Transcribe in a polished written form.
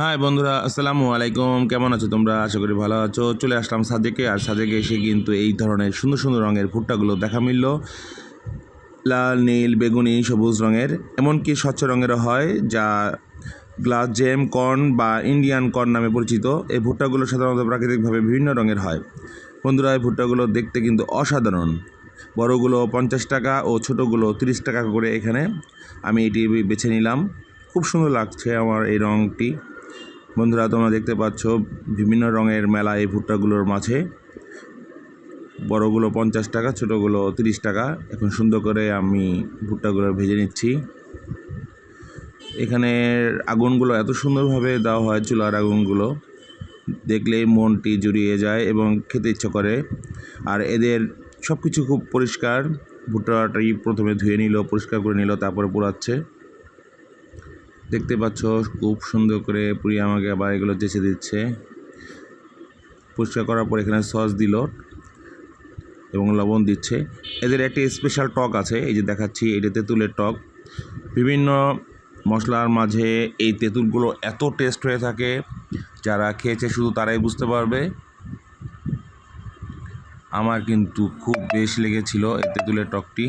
High বন্ধুরা, আসসালামু আলাইকুম। কেমন আছো তোমরা? আশা করি ভালো আছো। চলে আসলাম সাজেকে, আর সাজেকে এসে কিন্তু এই ধরনের সুন্দর সুন্দর রঙের ভুট্টাগুলো দেখা মিলল। লাল, নীল, বেগুনি, সবুজ রঙের, এমনকি স্বচ্ছ রঙেরও হয়, যা গ্লাস জেম কর্ন বা ইন্ডিয়ান কর্ন নামে পরিচিত। এই ভুট্টাগুলো সাধারণত প্রাকৃতিকভাবে বিভিন্ন রঙের হয়। বন্ধুরা, এই ভুট্টাগুলো দেখতে কিন্তু অসাধারণ। বড়গুলো 50 টাকা ও ছোটোগুলো 30 টাকা করে এখানে। আমি এটি বেছে নিলাম। খুব সুন্দর লাগছে আমার এই রঙটি। বন্ধুরা, তোমরা দেখতে পাচ্ছ বিভিন্ন রঙের মেলা এই ভুট্টাগুলোর মাঝে। বড়গুলো 50 টাকা, ছোটোগুলো 30 টাকা। এখন সুন্দর করে আমি ভুট্টাগুলো ভেজে নিচ্ছি। এখানে আগুনগুলো এত সুন্দরভাবে দেওয়া হয়, চুলার আগুনগুলো দেখলেই মনটি জুড়িয়ে যায় এবং খেতে ইচ্ছা করে। আর এদের সব কিছু খুব পরিষ্কার। ভুট্টাটাই প্রথমে ধুয়ে নিল, পরিষ্কার করে নিল, তারপরে পোড়াচ্ছে। দেখতে পাচ্ছ খুব সুন্দর করে পুড়িয়ে আমাকে আবার এগুলো চেঁচে দিচ্ছে। পরিষ্কার করার পর এখানে সস দিল এবং লবণ দিচ্ছে। এদের একটি স্পেশাল টক আছে, এই যে দেখাচ্ছি, এটা তেঁতুলের টক। বিভিন্ন মশলার মাঝে এই তেঁতুলগুলো এত টেস্ট হয়ে থাকে, যারা খেয়েছে শুধু তারাই বুঝতে পারবে। আমার কিন্তু খুব বেশ লেগেছিল এই তেঁতুলের টকটি।